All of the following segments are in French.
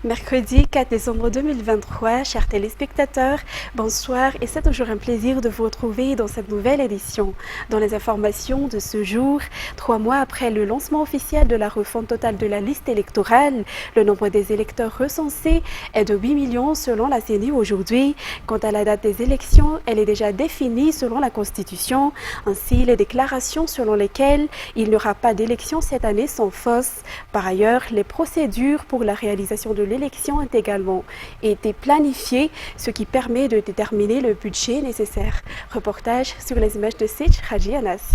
Mercredi 4 décembre 2023, chers téléspectateurs, bonsoir et c'est toujours un plaisir de vous retrouver dans cette nouvelle édition. Dans les informations de ce jour, 3 mois après le lancement officiel de la refonte totale de la liste électorale, le nombre des électeurs recensés est de 8 millions selon la CENI aujourd'hui. Quant à la date des élections, elle est déjà définie selon la Constitution. Ainsi, les déclarations selon lesquelles il n'y aura pas d'élection cette année sont fausses. Par ailleurs, les procédures pour la réalisation de l'élection ont également été planifiées, ce qui permet de déterminer le budget nécessaire. Reportage sur les images de Sech Haji Anas.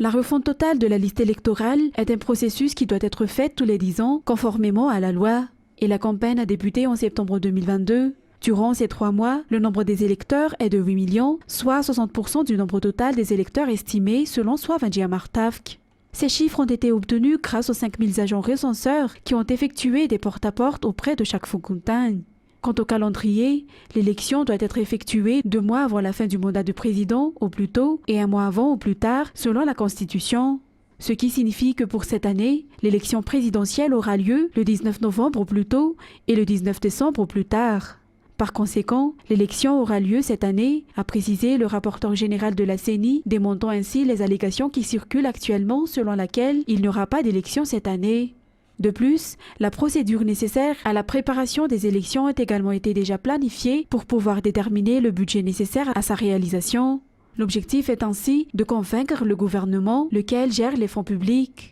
La refonte totale de la liste électorale est un processus qui doit être fait tous les 10 ans, conformément à la loi. Et la campagne a débuté en septembre 2022. Durant ces 3 mois, le nombre des électeurs est de 8 millions, soit 60% du nombre total des électeurs estimés selon Soavandia Martavk. Ces chiffres ont été obtenus grâce aux 5000 agents recenseurs qui ont effectué des porte-à-porte auprès de chaque fontaine. Quant au calendrier, l'élection doit être effectuée 2 mois avant la fin du mandat du président au plus tôt et 1 mois avant au plus tard selon la Constitution. Ce qui signifie que pour cette année, l'élection présidentielle aura lieu le 19 novembre au plus tôt et le 19 décembre au plus tard. Par conséquent, l'élection aura lieu cette année, a précisé le rapporteur général de la CENI, démontant ainsi les allégations qui circulent actuellement selon laquelle il n'y aura pas d'élection cette année. De plus, la procédure nécessaire à la préparation des élections a également été déjà planifiée pour pouvoir déterminer le budget nécessaire à sa réalisation. L'objectif est ainsi de convaincre le gouvernement, lequel gère les fonds publics.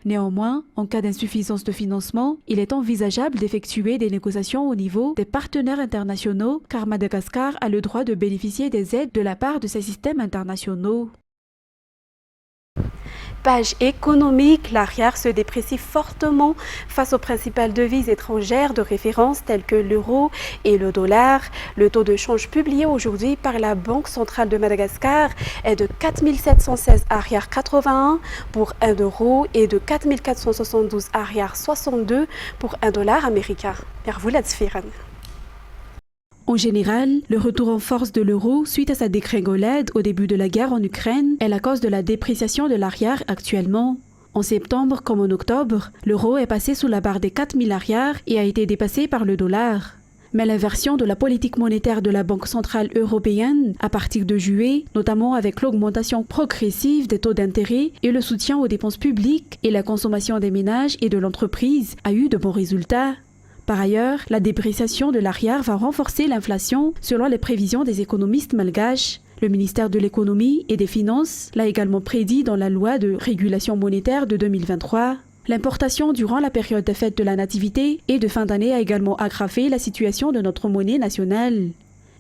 Néanmoins, en cas d'insuffisance de financement, il est envisageable d'effectuer des négociations au niveau des partenaires internationaux car Madagascar a le droit de bénéficier des aides de la part de ces systèmes internationaux. Page économique, l'arrière se déprécie fortement face aux principales devises étrangères de référence telles que l'euro et le dollar. Le taux de change publié aujourd'hui par la Banque centrale de Madagascar est de 4716,81 pour 1 euro et de 4472,62 pour 1 dollar américain. En général, le retour en force de l'euro suite à sa dégringolade au début de la guerre en Ukraine est la cause de la dépréciation de l'arrière actuellement. En septembre comme en octobre, l'euro est passé sous la barre des 4000 arrières et a été dépassé par le dollar. Mais l'inversion de la politique monétaire de la Banque centrale européenne à partir de juillet, notamment avec l'augmentation progressive des taux d'intérêt et le soutien aux dépenses publiques et la consommation des ménages et de l'entreprise, a eu de bons résultats. Par ailleurs, la dépréciation de l'arrière va renforcer l'inflation selon les prévisions des économistes malgaches. Le ministère de l'économie et des finances l'a également prédit dans la loi de régulation monétaire de 2023. L'importation durant la période des fêtes de la nativité et de fin d'année a également aggravé la situation de notre monnaie nationale.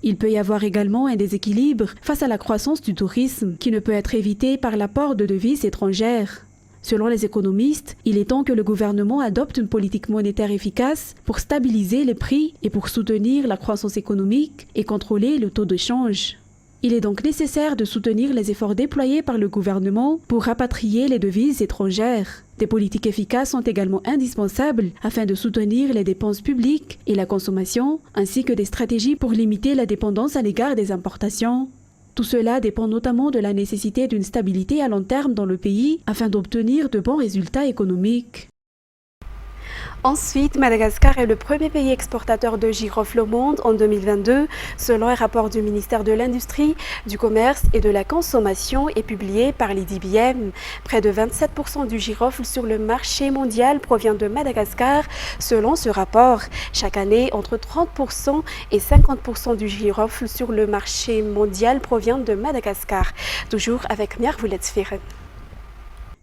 Il peut y avoir également un déséquilibre face à la croissance du tourisme qui ne peut être évité par l'apport de devises étrangères. Selon les économistes, il est temps que le gouvernement adopte une politique monétaire efficace pour stabiliser les prix et pour soutenir la croissance économique et contrôler le taux de change. Il est donc nécessaire de soutenir les efforts déployés par le gouvernement pour rapatrier les devises étrangères. Des politiques efficaces sont également indispensables afin de soutenir les dépenses publiques et la consommation, ainsi que des stratégies pour limiter la dépendance à l'égard des importations. Tout cela dépend notamment de la nécessité d'une stabilité à long terme dans le pays afin d'obtenir de bons résultats économiques. Ensuite, Madagascar est le premier pays exportateur de girofle au monde en 2022, selon un rapport du ministère de l'Industrie, du Commerce et de la Consommation et publié par l'IDBM. Près de 27% du girofle sur le marché mondial provient de Madagascar, selon ce rapport. Chaque année, entre 30% et 50% du girofle sur le marché mondial provient de Madagascar. Toujours avec Miar Vouletsferen.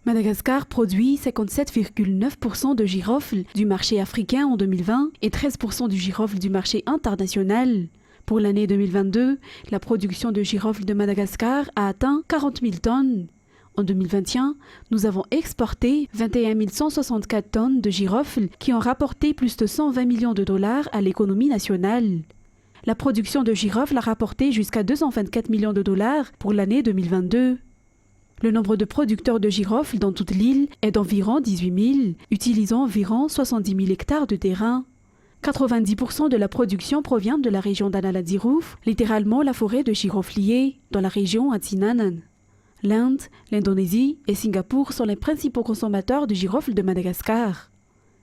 Madagascar produit 57,9% de girofle du marché africain en 2020 et 13% du girofle du marché international. Pour l'année 2022, la production de girofle de Madagascar a atteint 40 000 tonnes. En 2021, nous avons exporté 21 164 tonnes de girofle qui ont rapporté plus de 120 millions de dollars à l'économie nationale. La production de girofle a rapporté jusqu'à 224 millions de dollars pour l'année 2022. Le nombre de producteurs de girofle dans toute l'île est d'environ 18 000, utilisant environ 70 000 hectares de terrain. 90% de la production provient de la région d'Analadiruf, littéralement la forêt de giroflier, dans la région Atinanan. L'Inde, l'Indonésie et Singapour sont les principaux consommateurs de girofle de Madagascar.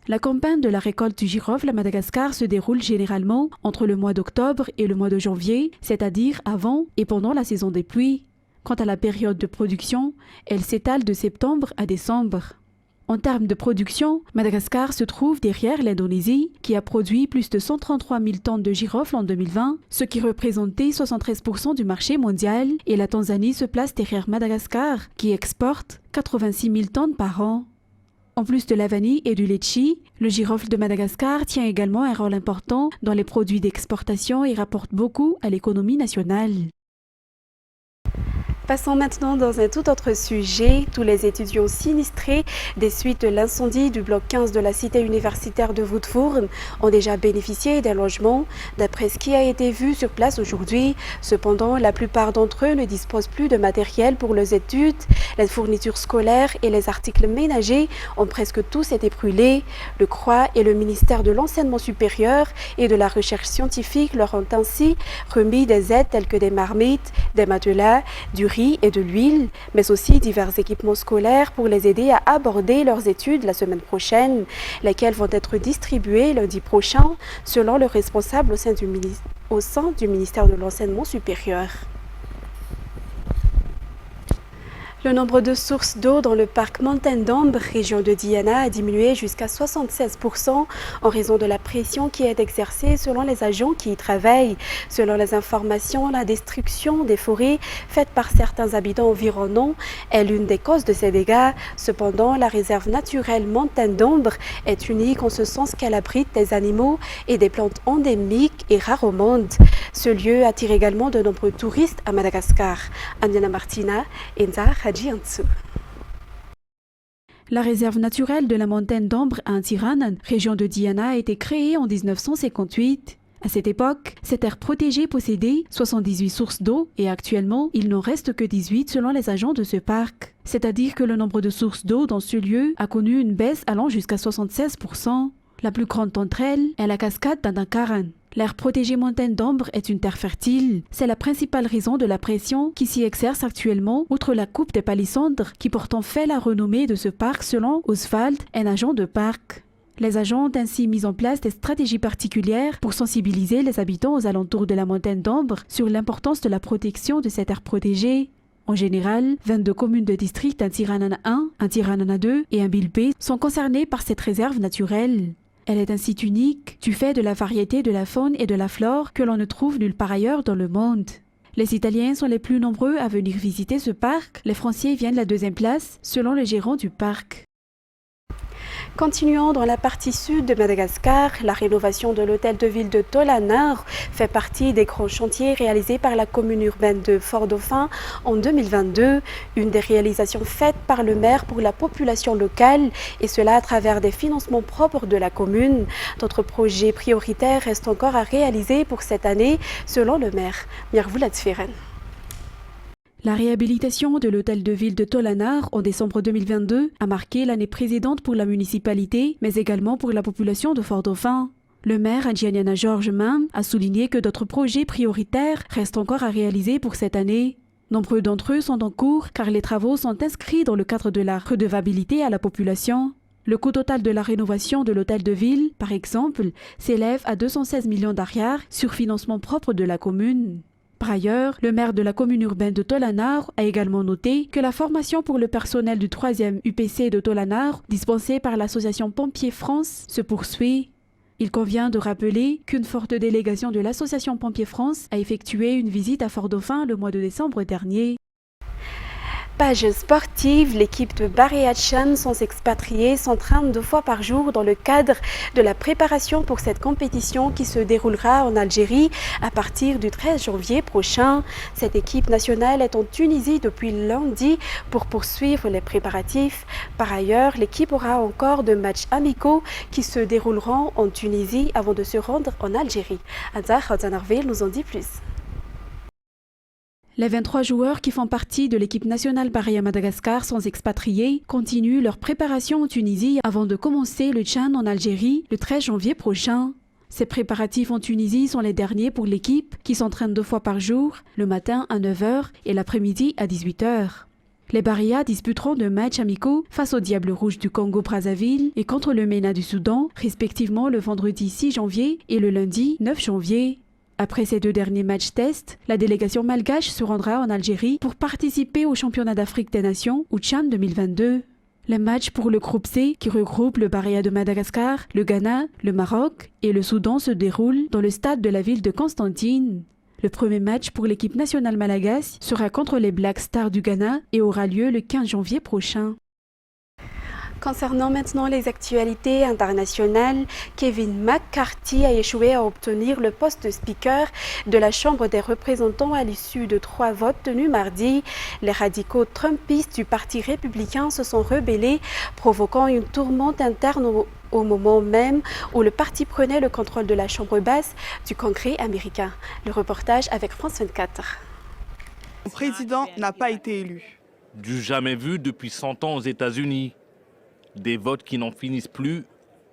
La campagne de la récolte du girofle à Madagascar se déroule généralement entre le mois d'octobre et le mois de janvier, c'est-à-dire avant et pendant la saison des pluies. Quant à la période de production, elle s'étale de septembre à décembre. En termes de production, Madagascar se trouve derrière l'Indonésie, qui a produit plus de 133 000 tonnes de girofle en 2020, ce qui représentait 73% du marché mondial, et la Tanzanie se place derrière Madagascar, qui exporte 86 000 tonnes par an. En plus de la vanille et du litchi, le girofle de Madagascar tient également un rôle important dans les produits d'exportation et rapporte beaucoup à l'économie nationale. Passons maintenant dans un tout autre sujet. Tous les étudiants sinistrés des suites de l'incendie du bloc 15 de la cité universitaire de Woodford ont déjà bénéficié d'un logement, d'après ce qui a été vu sur place aujourd'hui. Cependant, la plupart d'entre eux ne disposent plus de matériel pour leurs études. Les fournitures scolaires et les articles ménagers ont presque tous été brûlés. Le CROI et le ministère de l'Enseignement supérieur et de la Recherche scientifique leur ont ainsi remis des aides telles que des marmites, des matelas, du riz et de l'huile, mais aussi divers équipements scolaires pour les aider à aborder leurs études la semaine prochaine, lesquelles vont être distribuées lundi prochain, selon le responsable au sein du ministère de l'Enseignement supérieur. Le nombre de sources d'eau dans le parc Montagne d'Ambre, région de Diana, a diminué jusqu'à 76% en raison de la pression qui est exercée selon les agents qui y travaillent. Selon les informations, la destruction des forêts faite par certains habitants environnants est l'une des causes de ces dégâts. Cependant, la réserve naturelle Montagne d'Ambre est unique en ce sens qu'elle abrite des animaux et des plantes endémiques et rares au monde. Ce lieu attire également de nombreux touristes à Madagascar. Aniana Martina, Enza Hadjiantsu. La réserve naturelle de la montagne d'Ambre à Antiranan, région de Diana, a été créée en 1958. À cette époque, cette aire protégée possédait 78 sources d'eau et actuellement, il n'en reste que 18 selon les agents de ce parc. C'est-à-dire que le nombre de sources d'eau dans ce lieu a connu une baisse allant jusqu'à 76%. La plus grande d'entre elles est la cascade d'Andakaran. L'aire protégée montagne d'Ambre est une terre fertile. C'est la principale raison de la pression qui s'y exerce actuellement, outre la coupe des palissandres qui pourtant fait la renommée de ce parc selon Oswald, un agent de parc. Les agents ont ainsi mis en place des stratégies particulières pour sensibiliser les habitants aux alentours de la montagne d'Ambre sur l'importance de la protection de cette aire protégée. En général, 22 communes de district Antiranana 1, Antiranana 2 et Ambilpe sont concernées par cette réserve naturelle. Elle est un site unique du fait de la variété de la faune et de la flore que l'on ne trouve nulle part ailleurs dans le monde. Les Italiens sont les plus nombreux à venir visiter ce parc. Les Français viennent la deuxième place, selon le gérant du parc. Continuons dans la partie sud de Madagascar. La rénovation de l'hôtel de ville de Tolanar fait partie des grands chantiers réalisés par la commune urbaine de Fort-Dauphin en 2022. Une des réalisations faites par le maire pour la population locale, et cela à travers des financements propres de la commune. D'autres projets prioritaires restent encore à réaliser pour cette année, selon le maire. Mirvoula Tsferen. La réhabilitation de l'hôtel de ville de Tolanar en décembre 2022 a marqué l'année précédente pour la municipalité, mais également pour la population de Fort-Dauphin. Le maire Adjianiana Georges Mam a souligné que d'autres projets prioritaires restent encore à réaliser pour cette année. Nombreux d'entre eux sont en cours car les travaux sont inscrits dans le cadre de la redevabilité à la population. Le coût total de la rénovation de l'hôtel de ville, par exemple, s'élève à 216 millions d'ariars sur financement propre de la commune. Par ailleurs, le maire de la commune urbaine de Tolanar a également noté que la formation pour le personnel du 3e UPC de Tolanar, dispensée par l'association Pompiers France, se poursuit. Il convient de rappeler qu'une forte délégation de l'association Pompiers France a effectué une visite à Fort-Dauphin le mois de décembre dernier. Page sportive, l'équipe de Baré-Hatchan sans expatriés s'entraîne 2 fois par jour dans le cadre de la préparation pour cette compétition qui se déroulera en Algérie à partir du 13 janvier prochain. Cette équipe nationale est en Tunisie depuis lundi pour poursuivre les préparatifs. Par ailleurs, l'équipe aura encore 2 matchs amicaux qui se dérouleront en Tunisie avant de se rendre en Algérie. Azar Hazanarville nous en dit plus. Les 23 joueurs qui font partie de l'équipe nationale Baré à Madagascar sans expatriés continuent leur préparation en Tunisie avant de commencer le Tchan en Algérie le 13 janvier prochain. Ces préparatifs en Tunisie sont les derniers pour l'équipe qui s'entraîne 2 fois par jour, le matin à 9 h et l'après-midi à 18 h. Les Barrias disputeront 2 matchs amicaux face aux Diables Rouges du Congo-Brazzaville et contre le MENA du Soudan, respectivement le vendredi 6 janvier et le lundi 9 janvier. Après ces 2 derniers matchs tests, la délégation malgache se rendra en Algérie pour participer au championnat d'Afrique des Nations ou Tchad 2022. Les matchs pour le groupe C, qui regroupe le Barria de Madagascar, le Ghana, le Maroc et le Soudan, se déroulent dans le stade de la ville de Constantine. Le premier match pour l'équipe nationale malgache sera contre les Black Stars du Ghana et aura lieu le 15 janvier prochain. Concernant maintenant les actualités internationales, Kevin McCarthy a échoué à obtenir le poste de speaker de la Chambre des représentants à l'issue de 3 votes tenus mardi. Les radicaux trumpistes du Parti républicain se sont rebellés, provoquant une tourmente interne au moment même où le parti prenait le contrôle de la Chambre basse du Congrès américain. Le reportage avec France 24. Le président n'a pas été élu. Du jamais vu depuis 100 ans aux États-Unis. Des votes qui n'en finissent plus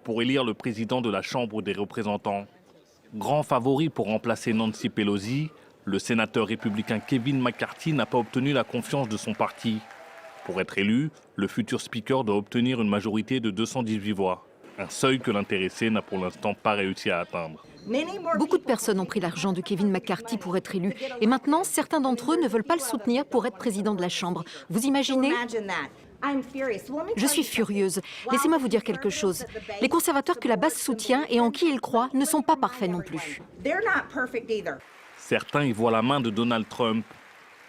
pour élire le président de la Chambre des représentants. Grand favori pour remplacer Nancy Pelosi, le sénateur républicain Kevin McCarthy n'a pas obtenu la confiance de son parti. Pour être élu, le futur speaker doit obtenir une majorité de 218 voix. Un seuil que l'intéressé n'a pour l'instant pas réussi à atteindre. Beaucoup de personnes ont pris l'argent de Kevin McCarthy pour être élu. Et maintenant, certains d'entre eux ne veulent pas le soutenir pour être président de la Chambre. Vous imaginez ? Je suis furieuse. Laissez-moi vous dire quelque chose. Les conservateurs que la base soutient et en qui ils croient ne sont pas parfaits non plus. Certains y voient la main de Donald Trump.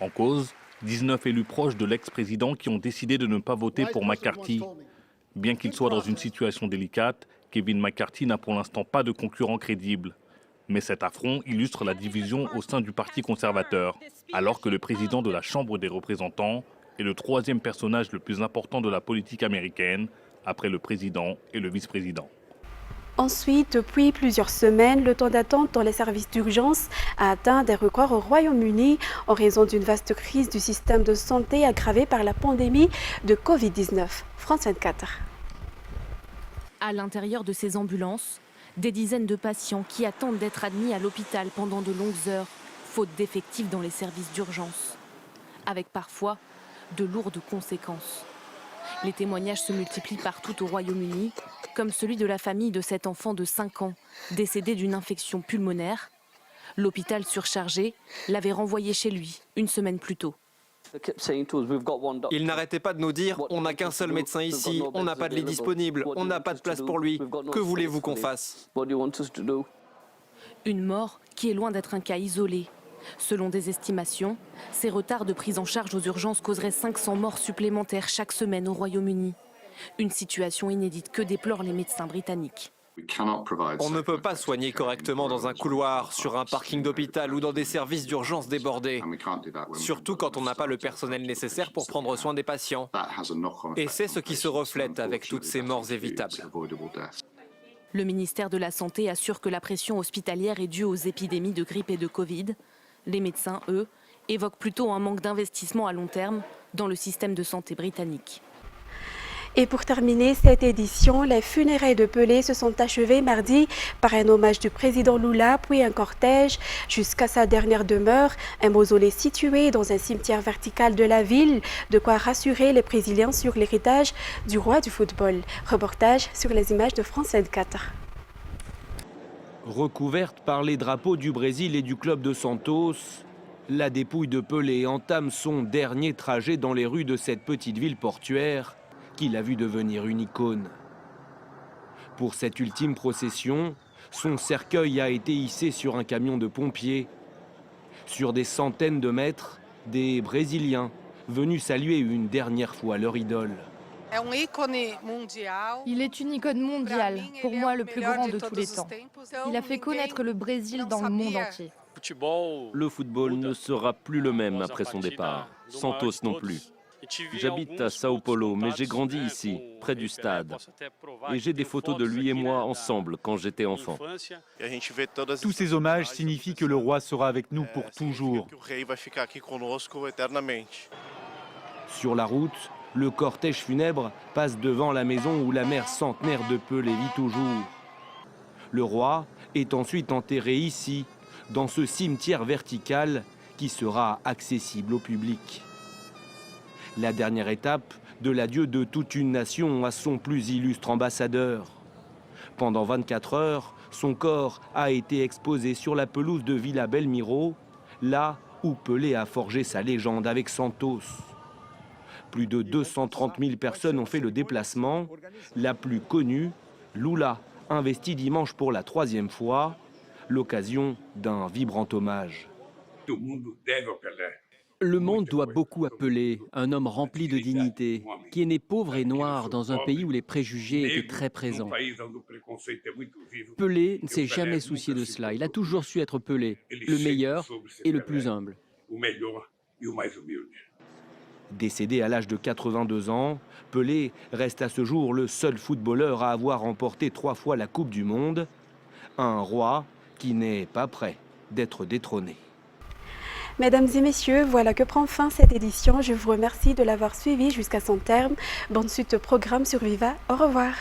En cause, 19 élus proches de l'ex-président qui ont décidé de ne pas voter pour McCarthy. Bien qu'il soit dans une situation délicate, Kevin McCarthy n'a pour l'instant pas de concurrent crédible. Mais cet affront illustre la division au sein du Parti conservateur, alors que le président de la Chambre des représentants est le 3e personnage le plus important de la politique américaine, après le président et le vice-président. Ensuite, depuis plusieurs semaines, le temps d'attente dans les services d'urgence a atteint des records au Royaume-Uni en raison d'une vaste crise du système de santé aggravée par la pandémie de Covid-19. France 24. À l'intérieur de ces ambulances, des dizaines de patients qui attendent d'être admis à l'hôpital pendant de longues heures, faute d'effectifs dans les services d'urgence, avec parfois de lourdes conséquences. Les témoignages se multiplient partout au Royaume-Uni, comme celui de la famille de cet enfant de 5 ans, décédé d'une infection pulmonaire. L'hôpital surchargé l'avait renvoyé chez lui 1 semaine plus tôt. Il n'arrêtait pas de nous dire « on n'a qu'un seul médecin ici, on n'a pas de lit disponible, on n'a pas de place pour lui, que voulez-vous qu'on fasse ?» Une mort qui est loin d'être un cas isolé. Selon des estimations, ces retards de prise en charge aux urgences causeraient 500 morts supplémentaires chaque semaine au Royaume-Uni. Une situation inédite que déplorent les médecins britanniques. On ne peut pas soigner correctement dans un couloir, sur un parking d'hôpital ou dans des services d'urgence débordés. Surtout quand on n'a pas le personnel nécessaire pour prendre soin des patients. Et c'est ce qui se reflète avec toutes ces morts évitables. Le ministère de la Santé assure que la pression hospitalière est due aux épidémies de grippe et de Covid. Les médecins, eux, évoquent plutôt un manque d'investissement à long terme dans le système de santé britannique. Et pour terminer cette édition, les funérailles de Pelé se sont achevées mardi par un hommage du président Lula, puis un cortège jusqu'à sa dernière demeure, un mausolée situé dans un cimetière vertical de la ville, de quoi rassurer les Brésiliens sur l'héritage du roi du football. Reportage sur les images de France 24. Recouverte par les drapeaux du Brésil et du club de Santos, la dépouille de Pelé entame son dernier trajet dans les rues de cette petite ville portuaire qu'il a vu devenir une icône. Pour cette ultime procession, son cercueil a été hissé sur un camion de pompiers. Sur des centaines de mètres, des Brésiliens venus saluer une dernière fois leur idole. Il est une icône mondiale, pour moi le plus grand de tous les temps. Il a fait connaître le Brésil dans le monde entier. Le football ne sera plus le même après son départ, Santos non plus. J'habite à Sao Paulo, mais j'ai grandi ici, près du stade. Et j'ai des photos de lui et moi ensemble quand j'étais enfant. Tous ces hommages signifient que le roi sera avec nous pour toujours. Sur la route, le cortège funèbre passe devant la maison où la mère centenaire de Pelé vit toujours. Le roi est ensuite enterré ici, dans ce cimetière vertical qui sera accessible au public. La dernière étape de l'adieu de toute une nation à son plus illustre ambassadeur. Pendant 24 heures, son corps a été exposé sur la pelouse de Villa Belmiro, là où Pelé a forgé sa légende avec Santos. Plus de 230 000 personnes ont fait le déplacement. La plus connue, Lula, investie dimanche pour la 3e fois, l'occasion d'un vibrant hommage. Le monde doit beaucoup à Pelé, un homme rempli de dignité, qui est né pauvre et noir dans un pays où les préjugés étaient très présents. Pelé ne s'est jamais soucié de cela. Il a toujours su être Pelé, le meilleur et le plus humble. Décédé à l'âge de 82 ans, Pelé reste à ce jour le seul footballeur à avoir remporté 3 fois la Coupe du Monde. Un roi qui n'est pas prêt d'être détrôné. Mesdames et messieurs, voilà que prend fin cette édition. Je vous remercie de l'avoir suivi jusqu'à son terme. Bonne suite au programme sur Viva. Au revoir.